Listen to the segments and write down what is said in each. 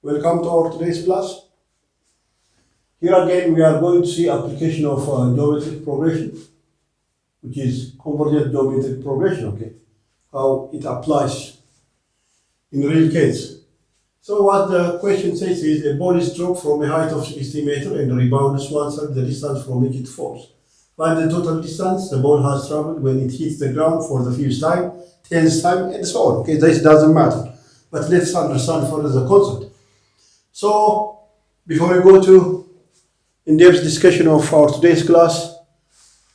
Welcome to our today's class. Here again we are going to see application of geometric progression, which is convergent geometric progression, okay? How it applies in real case. So what the question says is a ball is dropped from a height of 60 meters and rebounds one-third the distance from which it falls. Find the total distance the ball has traveled when it hits the ground for the fifth time, 10th time, and so on. Okay, this doesn't matter. But let's understand further the concept. So, before we go to in-depth discussion of our today's class,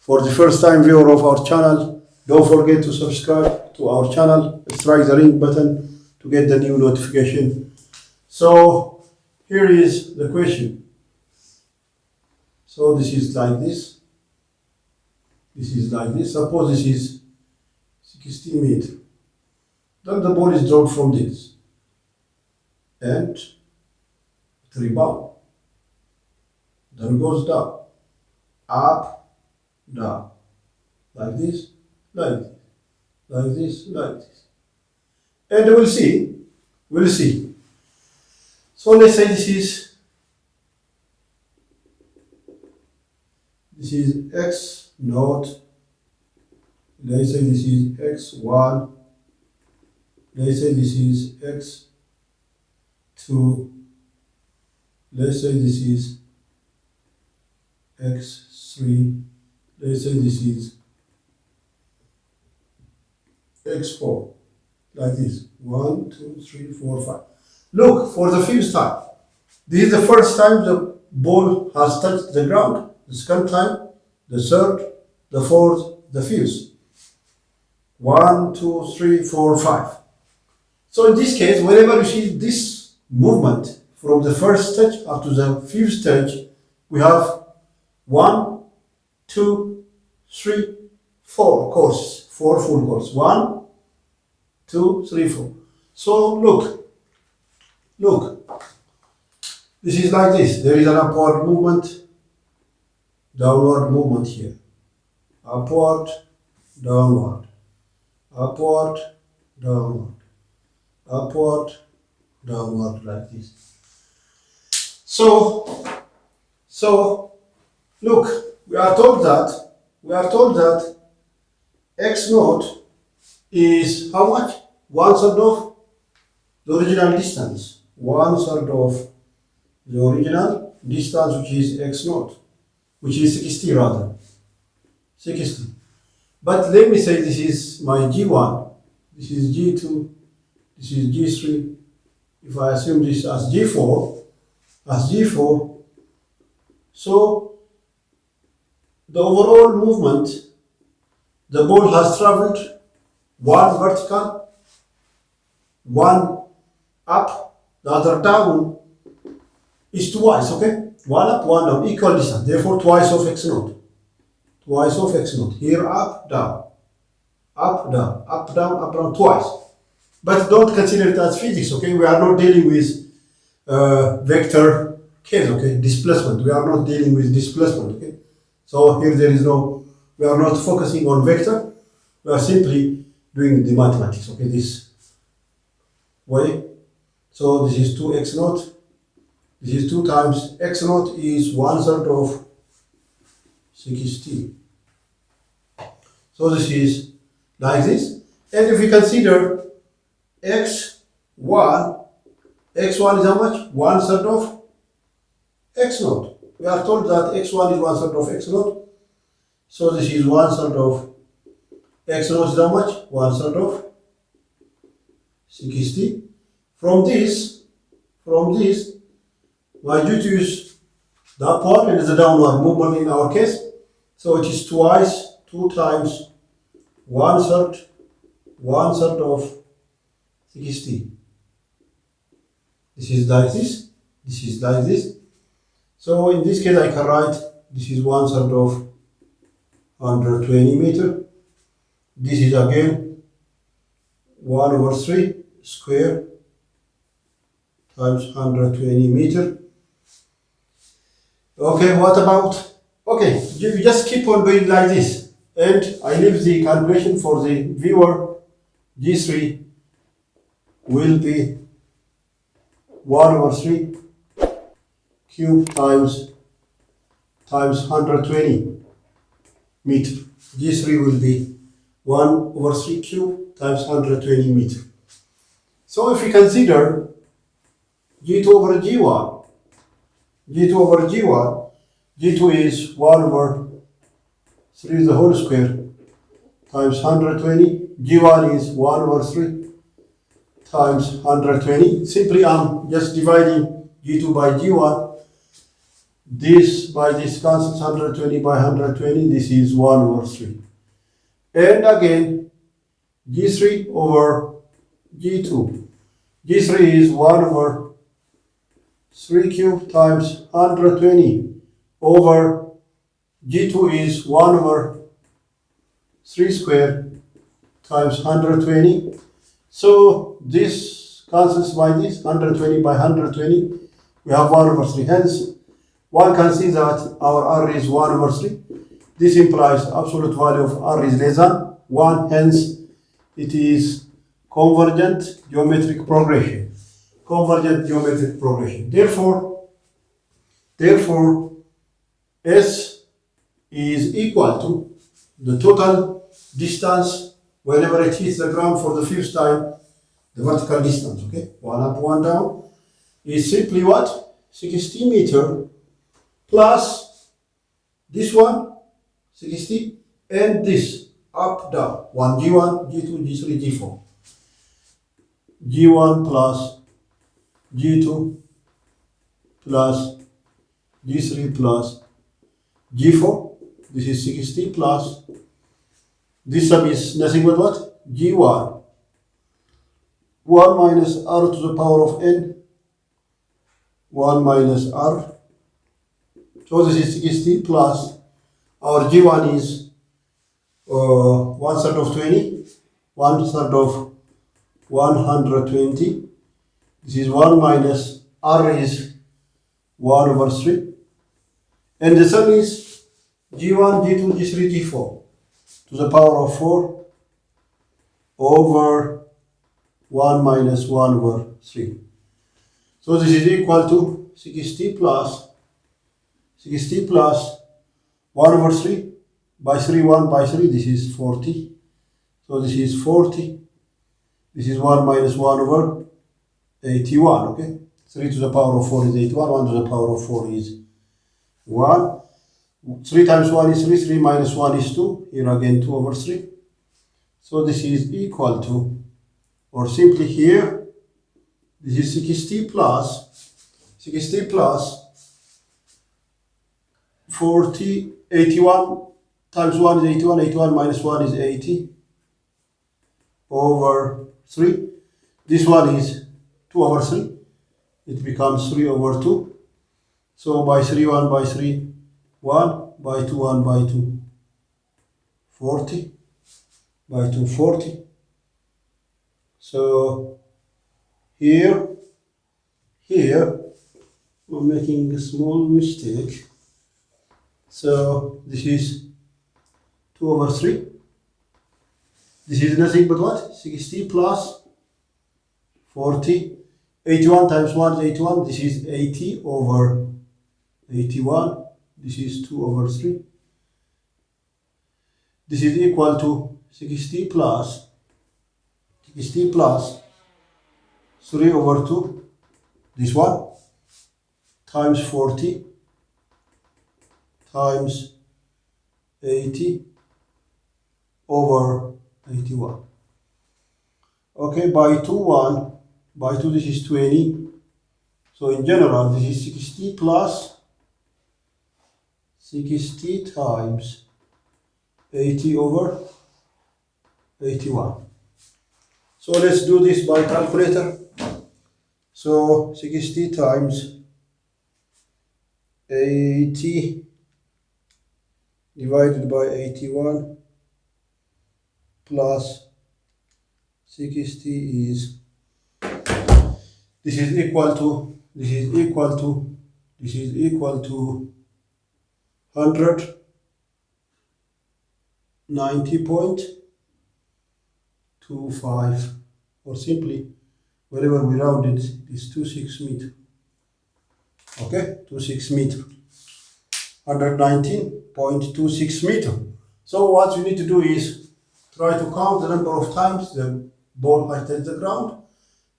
for the first time viewer of our channel, don't forget to subscribe to our channel, strike the ring button to get the new notification. So, here is the question. So, this is like this. This is like this. Suppose this is 60 meters. Then the ball is dropped from this. And it rebounds. Then goes down. Up, down. Like this, like this. Like this, like this. And we'll see. So let's say this is x naught. Let's say this is x1. Let's say this is x2. Let's say this is x3. Let's say this is x4. Like this. 1, 2, 3, 4, 5. Look, for the fifth time. This is the first time the ball has touched the ground. The second time, the third, the fourth, the fifth. 1, 2, 3, 4, 5. So in this case, whenever you see this movement from the first stage up to the fifth stage, we have 1, 2, 3, 4 courses, 4 full courses. 1, 2, 3, 4. So look. This is like this. There is an upward movement, downward movement here. Upward, downward. Upward, downward. Upward, downward, like this. So look, we are told that x naught is how much? 1/3 of the original distance. 1/3 of the original distance, which is x naught, which is 60 rather. 60. But let me say this is my G1, this is G2, this is G3. If I assume this as G4, so the overall movement, the ball has traveled one vertical, one up, the other down, is twice, okay? One up, one down, equal distance, therefore twice of x naught. Twice of x naught. Here up, down, up, down, up, down, up, down, twice. But don't consider it as physics, okay? We are not dealing with vector case, okay? Displacement. We are not dealing with displacement, okay? So here there is no, we are not focusing on vector. We are simply doing the mathematics, okay? This way. So this is 2x naught. This is 2 times x naught is 1/3 of 60. So this is like this. And if we consider x1 is how much? 1/3 of x naught. We are told that x1 is 1/3 of x naught. So this is 1/3 of x naught is how much? 1/3 of 60. From this, my duty is the upward and the downward movement in our case. So it is twice, 2 times 1/3 of 60. This is like this. This is like this. So in this case I can write this is 1/3 of 120 meters. This is again 1/3 square times 120 meters. Okay, what about? Okay, you just keep on doing like this. And I leave the calculation for the viewer. G3 will be 1 over 3 cube times 120 meter. G3 will be 1 over 3 cube times 120 meter. So if we consider G2 over G1, G2 over G1, G2 is 1 over 3 the whole square times 120. G1 is 1 over 3 times 120. Simply I'm just dividing G2 by G1. This by this cancels 120 by 120. This is 1 over 3. And again, G3 over G2. G3 is 1 over 3 cube times 120 over G2 is 1 over 3 square times 120. So this cancels by this 120 by 120. We have 1 over 3. Hence, one can see that our R is 1 over 3. This implies absolute value of R is less than 1. Hence, it is convergent geometric progression. Convergent geometric progression. Therefore, S is equal to the total distance whenever it hits the ground for the first time, the vertical distance, okay? 1 up, 1 down is simply what? 60 meter plus this one, 60, and this up, down. 1 G1, G2, G3, G4. G1 plus G2 plus G3 plus G4. This is 60 plus this sum is nothing but what? G1. 1 minus R to the power of N. 1 minus R. So this is 60 plus our G1 is 1/3 of 20. 1/3 of 120. This is 1 minus R is 1 over 3. And the sum is G1, G2, G3, G4 to the power of 4 over 1 minus 1 over 3. So this is equal to 60 plus 1 over 3 by 3, 1 by 3. This is 40. So this is 40. This is 1 minus 1 over 81. Okay. 3 to the power of 4 is 81. 1 to the power of 4 is 1. 3 times 1 is 3, 3 minus 1 is 2, here again 2 over 3. So this is equal to, or simply here, this is 60 plus 40, 81 times 1 is 81, 81 minus 1 is 80 over 3. This one is 2 over 3, it becomes 3 over 2. So by 3, 1 by 3, 1 by 2, 1 by 2, 40 by 2, 40. So here I'm making a small mistake. So this is 2 over 3. This is nothing but what? 60 plus 40. 81 times 1 is 81. This is 80 over 81. This is 2 over 3. This is equal to 60 plus 3 over 2. This one times 40 times 80 over 81. Okay, by 2, 1. By 2, this is 20. So in general, this is 60 plus 60 times 80 over 81. So let's do this by calculator. So 60 times 80 divided by 81 plus 60 is, this is equal to 190.25, or simply whenever we round it, is 26 meter. Okay, 26 meter. 119.26 meter. So what you need to do is try to count the number of times the ball has touched the ground,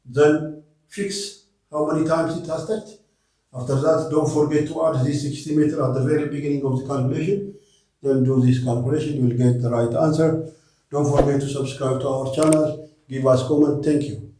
then fix how many times it has touched. After that, don't forget to add this 60 meter at the very beginning of the calculation. Then do this calculation, you will get the right answer. Don't forget to subscribe to our channel, give us comment. Thank you.